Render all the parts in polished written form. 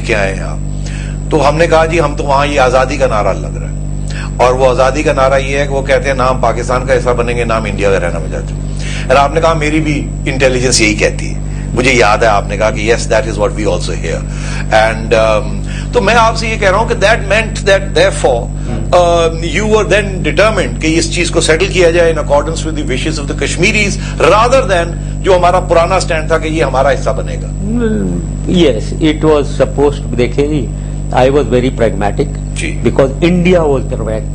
کے آئے ہیں آپ. تو ہم نے کہا جی ہم تو وہاں یہ آزادی کا نعرہ لگ رہا ہے, اور وہ آزادی کا نعرہ یہ ہے کہ وہ کہتے ہیں نام پاکستان کا حصہ بنیں گے, نام انڈیا کا رہنا چاہتے ہیں. اور آپ نے کہا میری بھی انٹیلیجنس یہی کہتی ہے. مجھے یاد ہے آپ نے کہا کہ yes that is what we also hear. And تو میں آپ سے یہ کہہ رہا ہوں کہ that meant that therefore you were then determined کہ اس چیز کو سیٹل کیا جائے in accordance with the wishes of the Kashmiris rather than جو ہمارا پرانا سٹینڈ تھا کہ یہ ہمارا حصہ بنے گا. Yes, it was supposed to. دیکھیں جی, I was very pragmatic because India was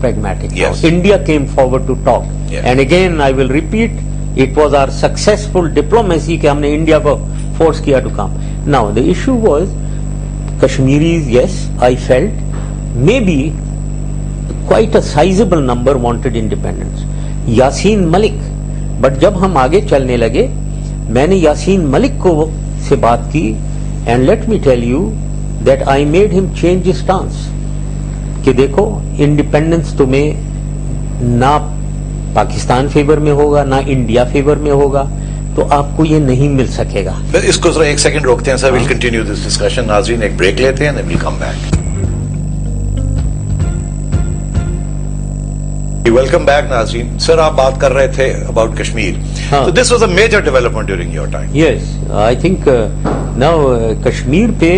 pragmatic. Yes. India came forward to talk. Yes. And again I will repeat, it was our successful diplomacy کہ ہم نے انڈیا کو force کیا to come. Now the issue was Kashmiris, yes, I felt maybe quite a sizable number wanted independence. Yasin Malik, but جب ہم آگے چلنے لگے میں نے یاسین ملک کو سے بات کی, and let me tell you that I made him change his stance کہ دیکھو انڈیپینڈنس تمہیں نہ پاکستان فیور میں ہوگا نہ انڈیا فیور میں ہوگا, تو آپ کو یہ نہیں مل سکے گا. اس کو ذرا ایک سیکنڈ روکتے ہیں sir, we'll continue this discussion. ناظرین ایک بریک لیتے ہیں, we'll come back. Welcome back ناظرین. سر آپ بات کر رہے تھے about Kashmir. So this was a major development during your time. Yes, I think now Kashmir پہ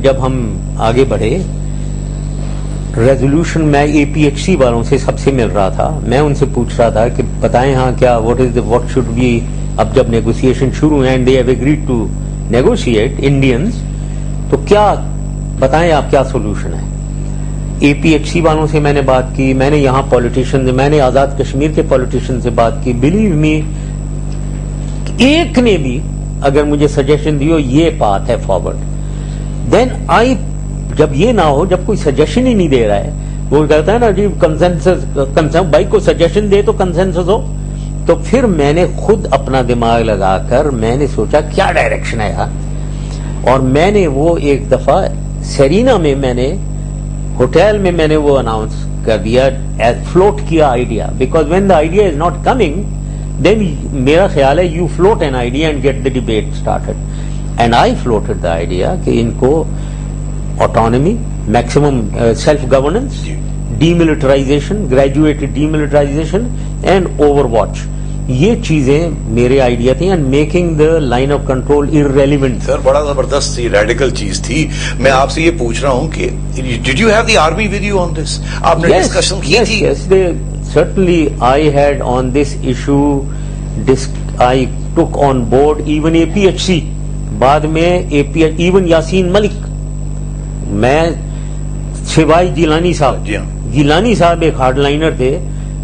جب ہم آگے بڑھے, ریزولوشن میں اے پی ایچ سی والوں سے سب سے مل رہا تھا, میں ان سے پوچھ رہا تھا کہ بتائیں ہاں کیا what should be, اب جب نیگوسیشن شروع ہیں and they have agreed to negotiate Indians, تو کیا بتائیں آپ کیا سولوشن ہے. اے پی ایچ سی والوں سے میں نے بات کی, میں نے یہاں پولیٹیشن, میں نے آزاد کشمیر کے پولیٹیشن سے بات کی. بلیو می, ایک نے بھی اگر مجھے سجیشن دیو یہ بات ہے فارورڈ, دین آئی, جب یہ نہ ہو, جب کوئی سجیشن ہی نہیں دے رہا ہے, وہ کہتا ہے نا جی کنسنسس, بھائی کو سجیشن دے تو کنسنسس ہو. تو پھر میں نے خود اپنا دماغ لگا کر میں نے سوچا کیا ڈائریکشن ہے یار, اور میں نے وہ ایک دفعہ سیرینا میں میں نے ہوٹل میں میں نے وہ اناؤنس کر دیا, فلوٹ کیا idea, because when the idea is not coming then میرا خیال ہے you float an idea and get the debate started. And I floated the idea کہ ان کو autonomy, maximum self governance, demilitarization, graduated demilitarization and over watch, یہ چیزیں میرے idea تھیں, and making the line of control irrelevant. Sir بڑا زبردست radical چیز تھی. میں آپ سے یہ پوچھ رہا ہوں کہ did you have the army with you on this, آپ نے ڈسکشن کی تھی؟ Certainly I had on this issue, I took on board even APHC, بعد میں even یاسین ملک, میں سوائے گیلانی صاحب, گیلانی صاحب ایک ہارڈ لائنر تھے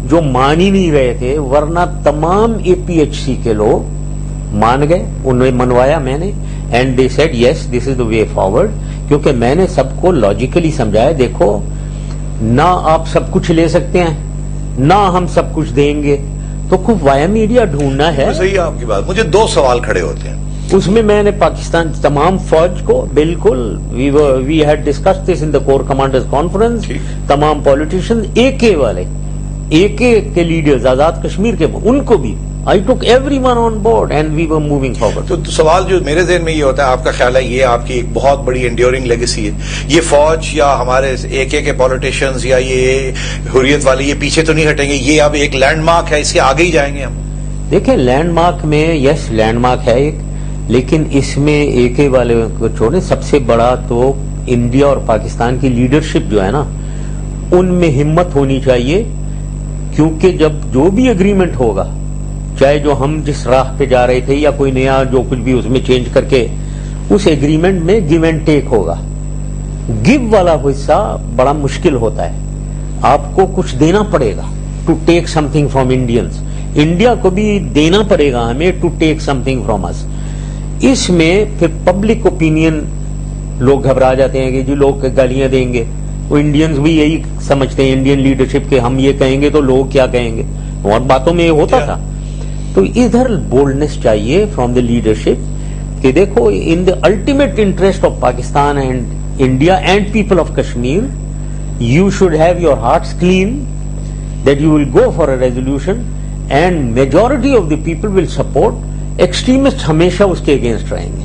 جو مان ہی نہیں رہے تھے, ورنہ تمام اے پی ایچ سی کے لوگ مان گئے, انہیں منوایا میں نے, and they said yes this is the way forward. کیونکہ میں نے سب کو لاجیکلی سمجھایا, دیکھو نہ آپ سب کچھ لے سکتے ہیں نہ ہم سب کچھ دیں گے, تو خوب وایا میڈیا ڈھونڈنا ہے. صحیح آپ کی بات. مجھے دو سوال کھڑے ہوتے ہیں اس میں. میں نے پاکستان تمام فوج کو بالکل, we had discuss this in the corps commanders conference, تمام پولیٹیشین, اے کے والے, اے کے لیڈرز آزاد کشمیر کے, ان کو بھی I took everyone on board and we were moving forward. تو سوال جو میرے ذہن میں یہ ہوتا ہے, آپ کا خیال ہے یہ آپ کی ایک بہت بڑی انڈیورنگ لیگیسی ہے, یہ فوج یا ہمارے ایک کے پولیٹیشینز یا یہ حریت والے یہ پیچھے تو نہیں ہٹیں گے, یہ اب ایک لینڈ مارک ہے, اس کے آگے ہی جائیں گے ہم؟ دیکھیں لینڈ مارک میں یس لینڈ مارک ہے ایک, لیکن اس میں اے کے والے کو چھوڑیں, سب سے بڑا تو انڈیا اور پاکستان کی لیڈرشپ جو ہے نا, ان میں ہمت ہونی چاہیے. کیونکہ جب جو بھی اگریمنٹ ہوگا, چاہے جو ہم جس راہ پہ جا رہے تھے یا کوئی نیا جو کچھ بھی اس میں چینج کر کے, اس ایگریمنٹ میں گیو اینڈ ٹیک ہوگا. گیو والا حصہ بڑا مشکل ہوتا ہے, آپ کو کچھ دینا پڑے گا to take something from Indians, India کو بھی دینا پڑے گا ہمیں to take something from us. اس میں پھر پبلک اوپینین لوگ گھبرا جاتے ہیں کہ جی لوگ گالیاں دیں گے, وہ انڈینز بھی یہی سمجھتے ہیں انڈین لیڈرشپ کہ ہم یہ کہیں گے تو لوگ کیا کہیں گے, اور باتوں میں یہ ہوتا تھا. تو ادھر بولڈنس چاہیے فرام دا لیڈرشپ کہ دیکھو in the ultimate interest of Pakistan and India and people of Kashmir, you should have your hearts clean that you will go for a resolution and majority of the people will support. Extremist ہمیشہ اس کے against رہیں گے.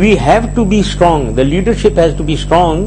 we have to be strong. The leadership has to be strong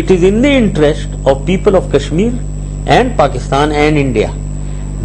it is in the interest of people of Kashmir and Pakistan and India.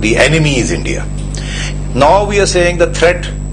the enemy is India. Now we are saying the threat,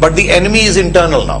But the enemy is internal now.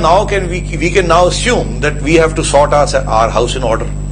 now we can now assume that we have to sort our house in order?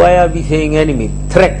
why are we saying enemy? Threat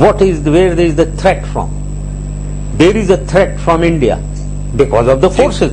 Where is the threat from? There is a threat from India. Because of the forces.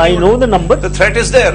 I know the number. The threat is there.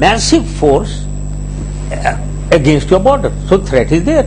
massive force against your border. So threat is there,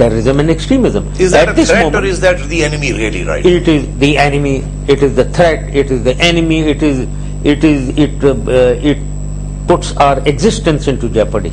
terrorism and extremism. Is that a threat or is that the enemy really, right? It is the enemy. It is the threat. It is the enemy. It puts our existence into jeopardy.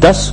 10